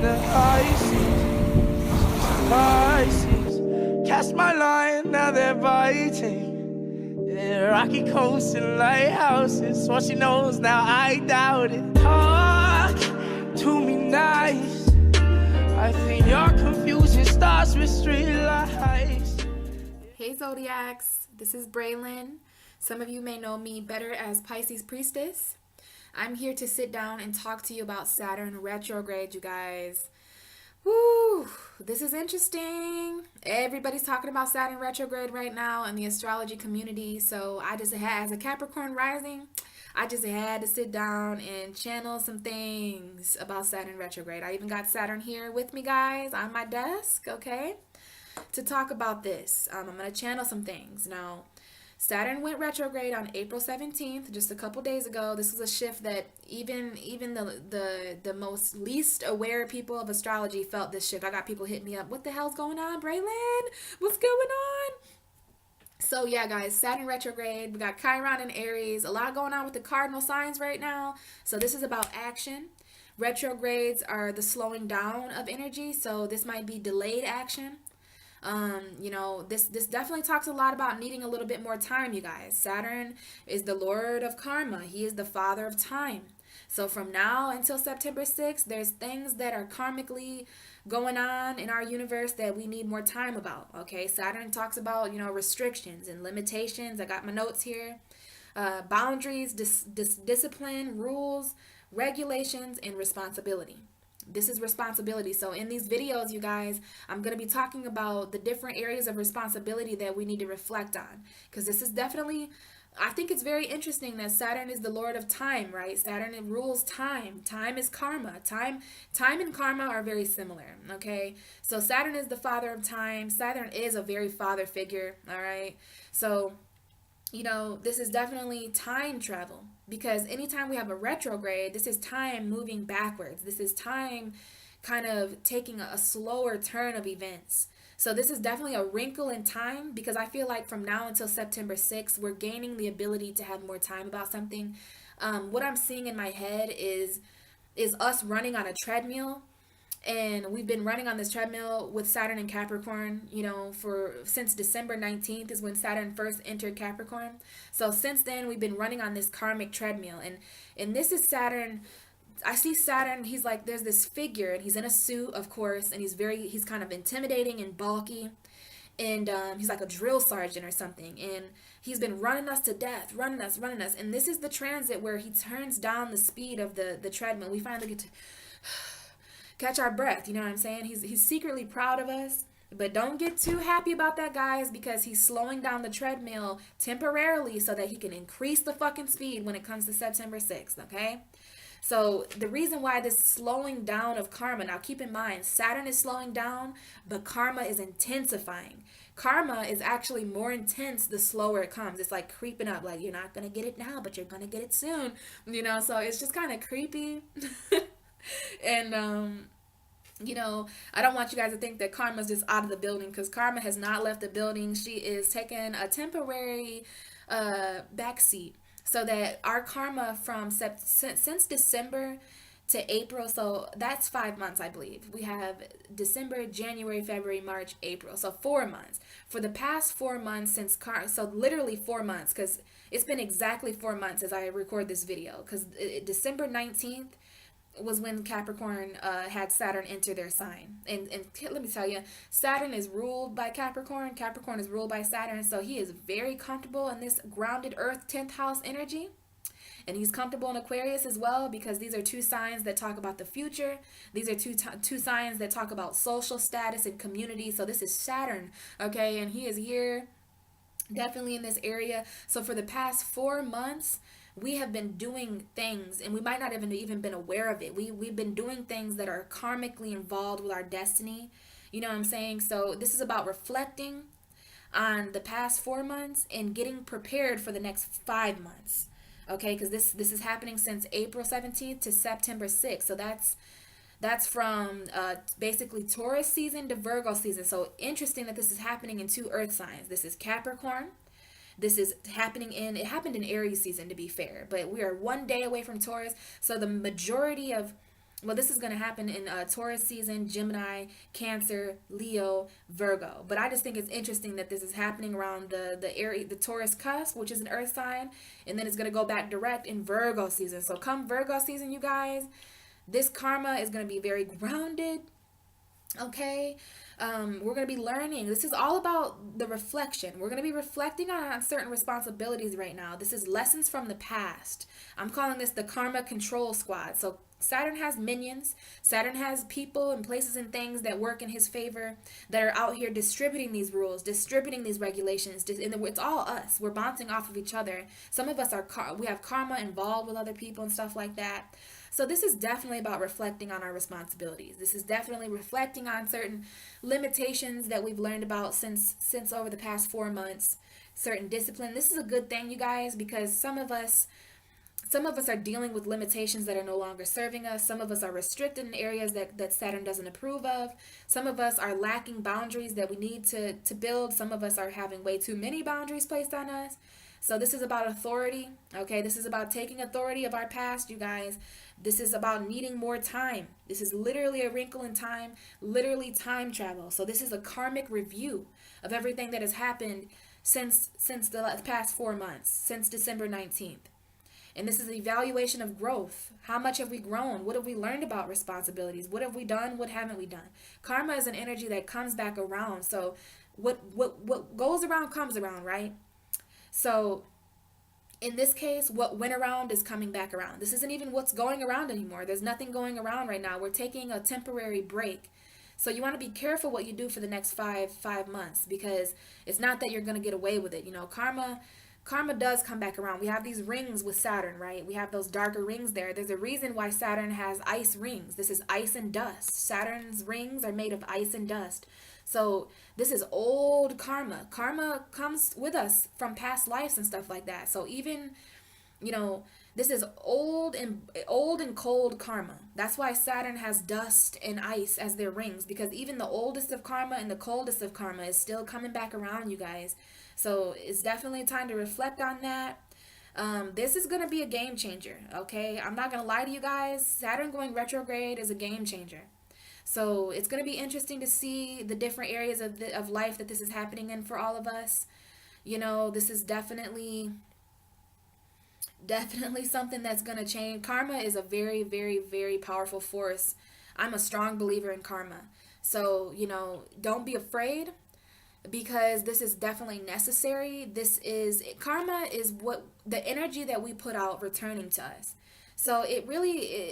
the high seas, Pisces. Cast my line, now they're biting. Yeah, rocky coasts and lighthouses. What she knows now, I doubt it. Talk to me nice. I think your confusion starts with street lights. Hey Zodiacs, this is Braylon. Some of you may know me better as Pisces Priestess. I'm here to sit down and talk to you about Saturn retrograde, you guys. Woo! This is interesting. Everybody's talking about Saturn retrograde right now in the astrology community. So as a Capricorn rising, I just had to sit down and channel some things about Saturn retrograde. I even got Saturn here with me, guys, on my desk, okay, to talk about this. I'm going to channel some things. Now, Saturn went retrograde on April 17th, just a couple days ago. This was a shift that even the most least aware people of astrology felt this shift. I got people hitting me up. What the hell's going on, Braylon? What's going on? So yeah, guys, Saturn retrograde. We got Chiron and Aries. A lot going on with the cardinal signs right now. So this is about action. Retrogrades are the slowing down of energy. So this might be delayed action. This definitely talks a lot about needing a little bit more time, you guys. Saturn is the Lord of Karma. He is the father of time. So from now until September 6th, there's things that are karmically going on in our universe that we need more time about, okay? Saturn talks about, restrictions and limitations. I got my notes here. Boundaries, discipline, rules, regulations, and responsibility. This is responsibility. So in these videos, you guys, I'm going to be talking about the different areas of responsibility that we need to reflect on. Because this is definitely, I think it's very interesting that Saturn is the Lord of time, right? Saturn rules time. Time is karma. Time and karma are very similar, okay? So Saturn is the father of time. Saturn is a very father figure, all right? So this is definitely time travel, because anytime we have a retrograde, this is time moving backwards. This is time kind of taking a slower turn of events. So this is definitely a wrinkle in time, because I feel like from now until September 6th, we're gaining the ability to have more time about something. What I'm seeing in my head is us running on a treadmill. And we've been running on this treadmill with Saturn and Capricorn, since December 19th is when Saturn first entered Capricorn. So since then, we've been running on this karmic treadmill. And this is Saturn. I see Saturn, he's like, there's this figure, and he's in a suit, of course, and he's kind of intimidating and bulky. And he's like a drill sergeant or something. And he's been running us to death, running us. And this is the transit where he turns down the speed of the treadmill. We finally get to catch our breath, you know what I'm saying? He's secretly proud of us, but don't get too happy about that, guys, because he's slowing down the treadmill temporarily so that he can increase the fucking speed when it comes to September 6th, okay? So the reason why this slowing down of karma, now keep in mind, Saturn is slowing down, but karma is intensifying. Karma is actually more intense the slower it comes. It's like creeping up, like you're not going to get it now, but you're going to get it soon, so it's just kind of creepy. And, I don't want you guys to think that Karma's just out of the building, because Karma has not left the building. She is taking a temporary backseat, so that our Karma from since December to April, so that's 5 months, I believe. We have December, January, February, March, April, so 4 months. For the past 4 months so literally 4 months, because it's been exactly 4 months as I record this video, because December 19th was when Capricorn had Saturn enter their sign. And let me tell you, Saturn is ruled by Capricorn. Capricorn is ruled by Saturn. So he is very comfortable in this grounded Earth 10th house energy. And he's comfortable in Aquarius as well, because these are two signs that talk about the future. These are two signs that talk about social status and community. So this is Saturn, okay? And he is here definitely in this area. So for the past 4 months, we have been doing things, and we might not have even been aware of it. We've been doing things that are karmically involved with our destiny. You know what I'm saying? So this is about reflecting on the past 4 months and getting prepared for the next 5 months. Okay, because this is happening since April 17th to September 6th. So that's from basically Taurus season to Virgo season. So interesting that this is happening in two earth signs. This is Capricorn. This is happening it happened in Aries season, to be fair, but we are 1 day away from Taurus. So the majority of Well, this is going to happen in Taurus season, Gemini, Cancer, Leo, Virgo. But I just think it's interesting that this is happening around the Taurus cusp, which is an earth sign, and then it's going to go back direct in Virgo season. So come Virgo season, you guys, this karma is going to be very grounded. Okay, we're going to be learning. This is all about the reflection. We're going to be reflecting on certain responsibilities right now. This is lessons from the past. I'm calling this the karma control squad. So Saturn has minions. Saturn has people and places and things that work in his favor, that are out here distributing these rules, distributing these regulations. And it's all us. We're bouncing off of each other. Some of us we have karma involved with other people and stuff like that. So this is definitely about reflecting on our responsibilities. This is definitely reflecting on certain limitations that we've learned about since over the past 4 months, certain discipline. This is a good thing, you guys, because some of us are dealing with limitations that are no longer serving us. Some of us are restricted in areas that Saturn doesn't approve of. Some of us are lacking boundaries that we need to build. Some of us are having way too many boundaries placed on us. So this is about authority, okay? This is about taking authority of our past, you guys. This is about needing more time. This is literally a wrinkle in time, literally time travel. So this is a karmic review of everything that has happened since the past 4 months, since December 19th. And this is an evaluation of growth. How much have we grown? What have we learned about responsibilities? What have we done? What haven't we done? Karma is an energy that comes back around. So what goes around comes around, right? So in this case, what went around is coming back around. This isn't even what's going around anymore. There's nothing going around right now. We're taking a temporary break. So you want to be careful what you do for the next five months, because it's not that you're going to get away with it. You know, karma does come back around. We have these rings with Saturn, right? We have those darker rings there. There's a reason why Saturn has ice rings. This is ice and dust. Saturn's rings are made of ice and dust. So this is old karma. Karma comes with us from past lives and stuff like that. So even, you know, this is old and cold karma. That's why Saturn has dust and ice as their rings, because even the oldest of karma and the coldest of karma is still coming back around, you guys. So it's definitely time to reflect on that. This is going to be a game changer, okay? I'm not going to lie to you guys. Saturn going retrograde is a game changer. So it's going to be interesting to see the different areas of life that this is happening in for all of us. You know, this is definitely something that's going to change. Karma is a very, very, very powerful force. I'm a strong believer in karma. So, you know, don't be afraid, because this is definitely necessary. Karma is what the energy that we put out returning to us. So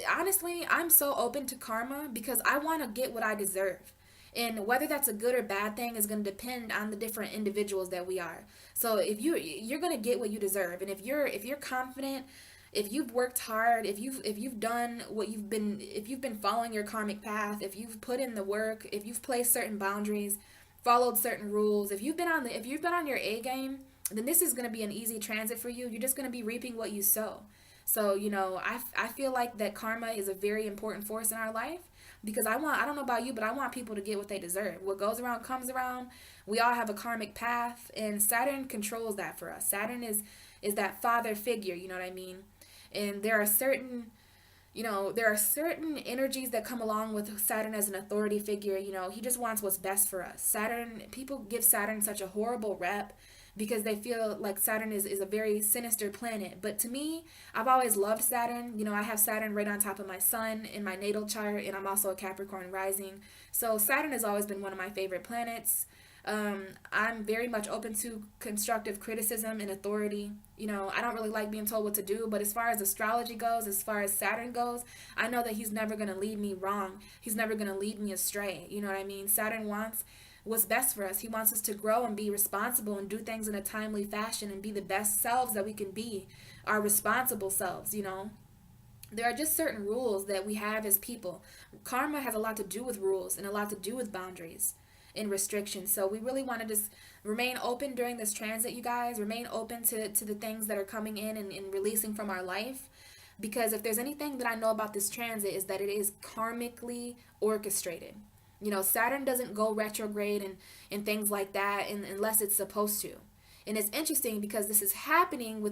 honestly, I'm so open to karma because I want to get what I deserve. And whether that's a good or bad thing is going to depend on the different individuals that we are. So if you're going to get what you deserve, and if you're confident, if you've worked hard, if you've done if you've been following your karmic path, if you've put in the work, if you've placed certain boundaries, followed certain rules, if you've been on your A game, then this is going to be an easy transit for you. You're just going to be reaping what you sow. So, you know, I feel like that karma is a very important force in our life, because I don't know about you, but I want people to get what they deserve. What goes around comes around. We all have a karmic path, and Saturn controls that for us. Saturn is that father figure, you know what I mean? And there are certain energies that come along with Saturn as an authority figure. You know, he just wants what's best for us. People give Saturn such a horrible rep because they feel like Saturn is a very sinister planet. But to me, I've always loved Saturn. You know, I have Saturn right on top of my sun in my natal chart, and I'm also a Capricorn rising. So Saturn has always been one of my favorite planets. I'm very much open to constructive criticism and authority. You know, I don't really like being told what to do, but as far as astrology goes, as far as Saturn goes, I know that he's never going to lead me wrong. He's never going to lead me astray. You know what I mean? Saturn wants what's best for us. He wants us to grow and be responsible and do things in a timely fashion and be the best selves that we can be, our responsible selves, you know. There are just certain rules that we have as people. Karma has a lot to do with rules and a lot to do with boundaries and restrictions. So we really want to just remain open during this transit, you guys. Remain open to the things that are coming in and releasing from our life. Because if there's anything that I know about this transit, is that it is karmically orchestrated. You know, Saturn doesn't go retrograde and things like that unless it's supposed to. And it's interesting because this is happening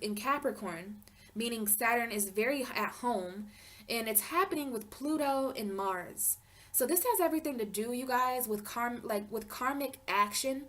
in Capricorn, meaning Saturn is very at home, and it's happening with Pluto and Mars. So this has everything to do, you guys, with karmic action.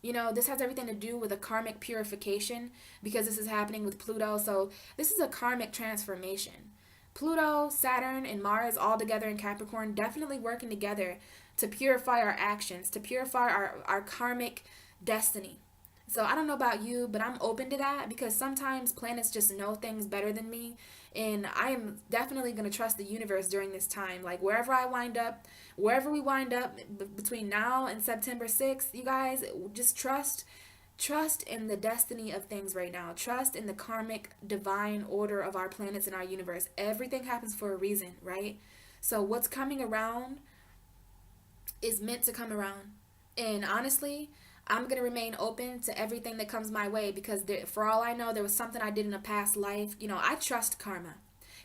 This has everything to do with a karmic purification because this is happening with Pluto. So this is a karmic transformation. Pluto, Saturn, and Mars all together in Capricorn, definitely working together to purify our actions, to purify our karmic destiny. So I don't know about you, but I'm open to that because sometimes planets just know things better than me. And I am definitely going to trust the universe during this time. Like wherever we wind up between now and September 6th, you guys, just trust in the destiny of things right now. Trust in the karmic divine order of our planets and our universe. Everything happens for a reason, right? So what's coming around is meant to come around. And honestly, I'm going to remain open to everything that comes my way because for all I know, there was something I did in a past life. I trust karma.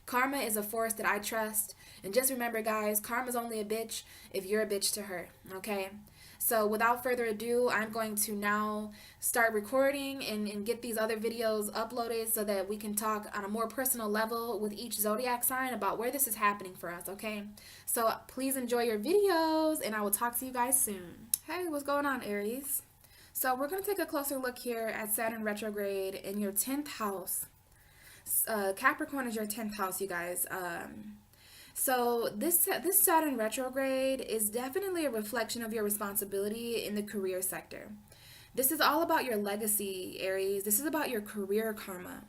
Karma is a force that I trust. And just remember, guys, karma's only a bitch if you're a bitch to her, okay? So without further ado, I'm going to now start recording and get these other videos uploaded so that we can talk on a more personal level with each zodiac sign about where this is happening for us, okay? So please enjoy your videos, and I will talk to you guys soon. Hey, what's going on, Aries? So we're going to take a closer look here at Saturn retrograde in your 10th house. Capricorn is your 10th house, you guys. So this Saturn retrograde is definitely a reflection of your responsibility in the career sector. This is all about your legacy, Aries. This is about your career karma.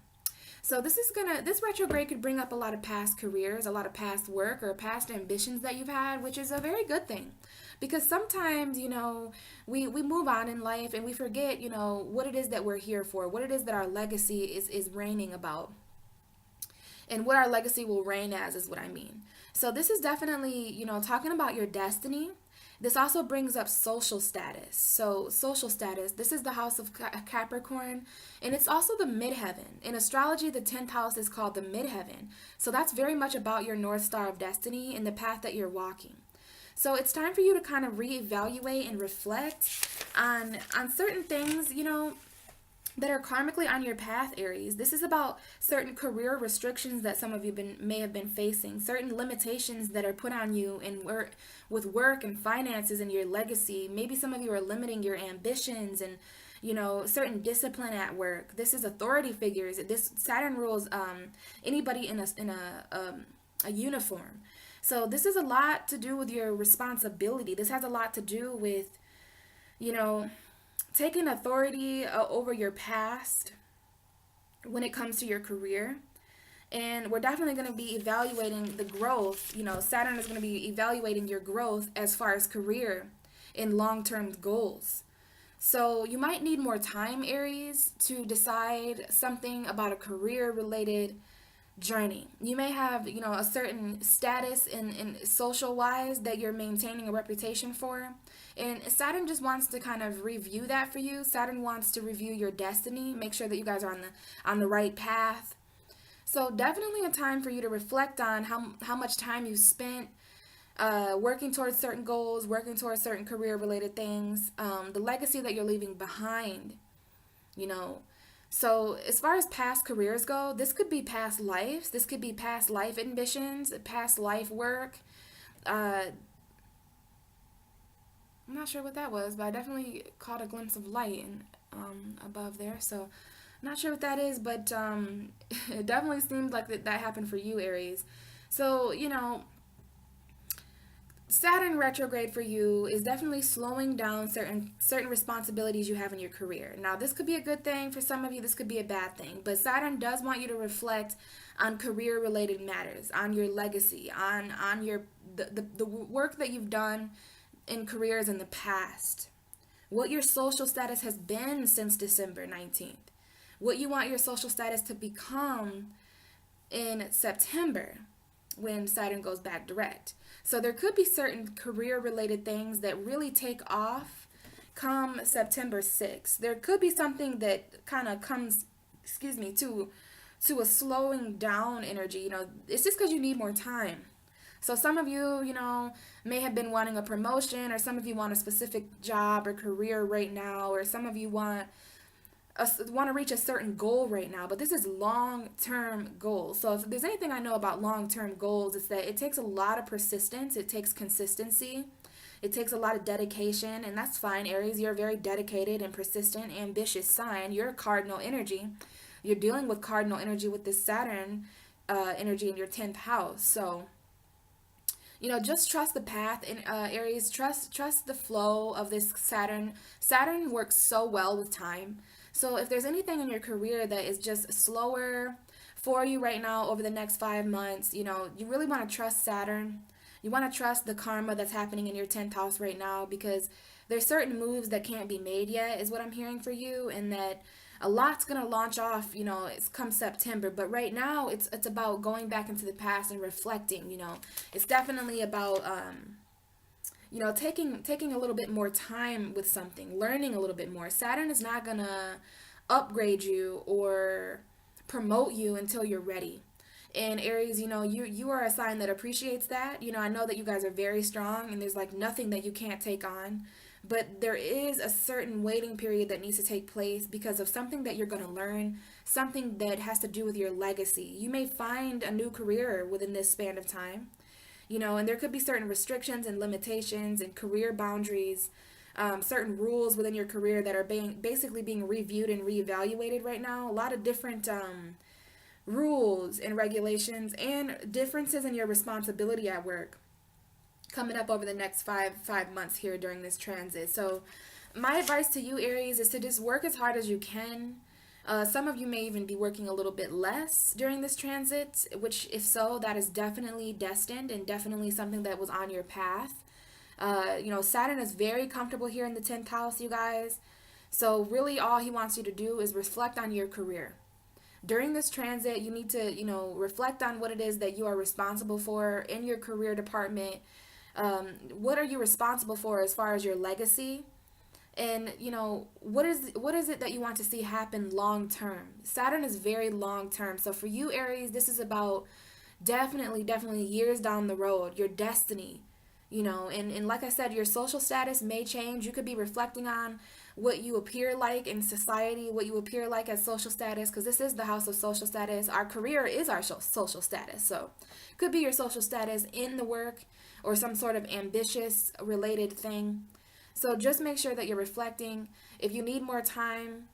So this retrograde could bring up a lot of past careers, a lot of past work or past ambitions that you've had, which is a very good thing. Because sometimes, we move on in life and we forget, what it is that we're here for, what it is that our legacy is reigning about. And what our legacy will reign as is what I mean. So this is definitely, talking about your destiny. This also brings up social status. So social status, this is the house of Capricorn, and it's also the midheaven. In astrology, the 10th house is called the midheaven. So that's very much about your North Star of destiny and the path that you're walking. So it's time for you to kind of reevaluate and reflect on certain things, that are karmically on your path, Aries. This is about certain career restrictions that some of you may have been facing, certain limitations that are put on you with work and finances and your legacy. Maybe some of you are limiting your ambitions and certain discipline at work. This is authority figures. This Saturn rules anybody in a uniform. So this is a lot to do with your responsibility. This has a lot to do with, taking authority over your past when it comes to your career. And we're definitely going to be evaluating the growth. Saturn is going to be evaluating your growth as far as career and long-term goals. So you might need more time, Aries, to decide something about a career-related journey. You may have, a certain status in social wise that you're maintaining a reputation for. And Saturn just wants to kind of review that for you. Saturn wants to review your destiny, make sure that you guys are on the right path. So definitely a time for you to reflect on how much time you spent working towards certain goals, working towards certain career-related things, the legacy that you're leaving behind, So as far as past careers go, this could be past lives. This could be past life ambitions, past life work. I'm not sure what that was, but I definitely caught a glimpse of light above there. So I'm not sure what that is, but it definitely seemed like that happened for you, Aries. So, Saturn retrograde for you is definitely slowing down certain responsibilities you have in your career. Now, this could be a good thing for some of you. This could be a bad thing. But Saturn does want you to reflect on career-related matters, on your legacy, on the work that you've done in careers in the past, what your social status has been since December 19th, what you want your social status to become in September when Saturn goes back direct. So there could be certain career-related things that really take off come September 6th. There could be something that kind of comes, to a slowing down energy. It's just because you need more time. So some of you, may have been wanting a promotion, or some of you want a specific job or career right now, or some of you want want to reach a certain goal right now, but this is long-term goals. So if there's anything I know about long-term goals, it's that it takes a lot of persistence, it takes consistency, it takes a lot of dedication, and that's fine. Aries, you're a very dedicated and persistent, ambitious sign. You're cardinal energy. You're dealing with cardinal energy with this Saturn energy in your 10th house. So, you know, just trust the path. In Aries, trust the flow of this Saturn. Saturn works so well with time. So if there's anything in your career that is just slower for you right now over the next 5 months, you know, you really want to trust Saturn. You want to trust the karma that's happening in your 10th house right now, because there's certain moves that can't be made yet, is what I'm hearing for you, and that a lot's going to launch off, you know, it's come September. But right now, it's about going back into the past and reflecting, you know. It's definitely about, you know, taking a little bit more time with something, learning a little bit more. Saturn is not going to upgrade you or promote you until you're ready. And Aries, you know, you are a sign that appreciates that. You know, I know that you guys are very strong and there's like nothing that you can't take on. But there is a certain waiting period that needs to take place because of something that you're going to learn, something that has to do with your legacy. You may find a new career within this span of time, you know, and there could be certain restrictions and limitations and career boundaries, certain rules within your career that are basically being reviewed and reevaluated right now. A lot of different rules and regulations and differences in your responsibility at work coming up over the next five months here during this transit. So my advice to you, Aries, is to just work as hard as you can. Some of you may even be working a little bit less during this transit, which if so, that is definitely destined and definitely something that was on your path. You know, Saturn is very comfortable here in the 10th house, you guys. So really all he wants you to do is reflect on your career. During this transit, you need to, you know, reflect on what it is that you are responsible for in your career department. What are you responsible for as far as your legacy? And, you know, what is it that you want to see happen long term? Saturn is very long term. So for you, Aries, this is about definitely years down the road, your destiny, you know, and like I said, your social status may change. You could be reflecting on what you appear like in society, what you appear like as social status, because this is the house of social status. Our career is our social status. So it could be your social status in the work or some sort of ambitious related thing. So just make sure that you're reflecting. If you need more time,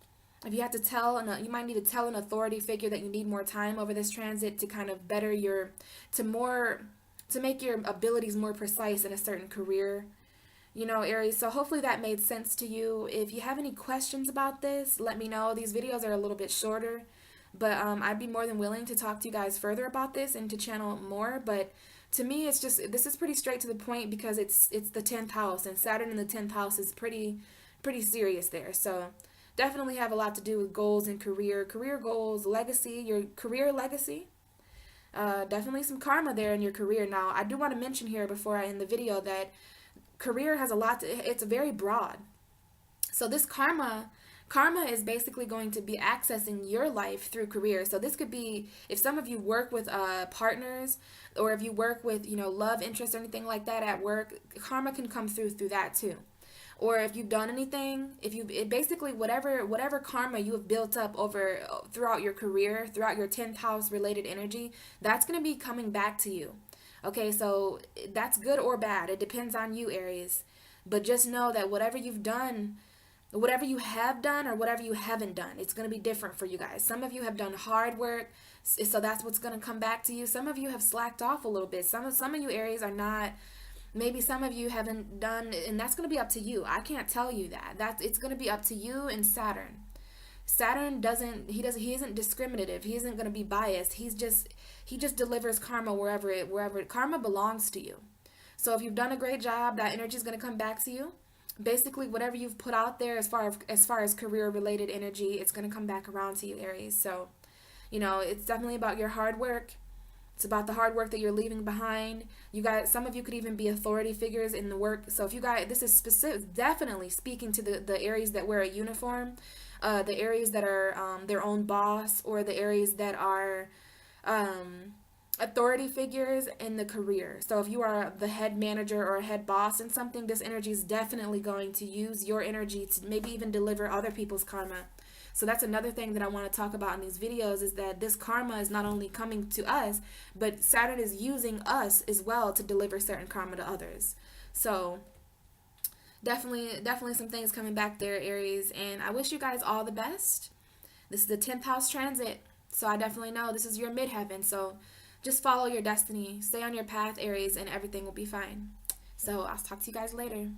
if you have to you might need to tell an authority figure that you need more time over this transit to kind of better to make your abilities more precise in a certain career. You know, Aries, so hopefully that made sense to you. If you have any questions about this, let me know. These videos are a little bit shorter, but I'd be more than willing to talk to you guys further about this and to channel more. But to me, it's just, this is pretty straight to the point because it's the 10th house, and Saturn in the 10th house is pretty serious there. So definitely have a lot to do with goals and career goals, legacy, your career legacy. Definitely some karma there in your career. Now, I do want to mention here before I end the video that career has a lot it's very broad. So this karma is basically going to be accessing your life through career. So this could be, if some of you work with partners, or if you work with, you know, love interest or anything like that at work, karma can come through that too. Or if you've done anything, basically whatever karma you have built up throughout your career, throughout your 10th house related energy, that's going to be coming back to you. Okay, so that's good or bad. It depends on you, Aries. But just know that whatever you've done, whatever you have done or whatever you haven't done, it's going to be different for you guys. Some of you have done hard work, so that's what's going to come back to you. Some of you have slacked off a little bit. Some of you, Aries, are not. Maybe some of you haven't done, and that's going to be up to you. I can't tell you that. It's going to be up to you and Saturn. Saturn he isn't discriminative. He isn't going to be biased. He just delivers karma wherever karma belongs to you. So if you've done a great job, that energy is going to come back to you. Basically, whatever you've put out there as far as career related energy, it's going to come back around to you, Aries. So, you know, it's definitely about your hard work. It's about the hard work that you're leaving behind. You guys, some of you could even be authority figures in the work. So if you guys, this is definitely speaking to the Aries that wear a uniform, the Aries that are their own boss, or the Aries that are authority figures in the career. So if you are the head manager or a head boss in something, this energy is definitely going to use your energy to maybe even deliver other people's karma. So that's another thing that I want to talk about in these videos, is that this karma is not only coming to us, but Saturn is using us as well to deliver certain karma to others. So definitely some things coming back there, Aries, and I wish you guys all the best. This is the 10th house transit, so I definitely know this is your midheaven. So just follow your destiny, stay on your path, Aries, and everything will be fine. So I'll talk to you guys later.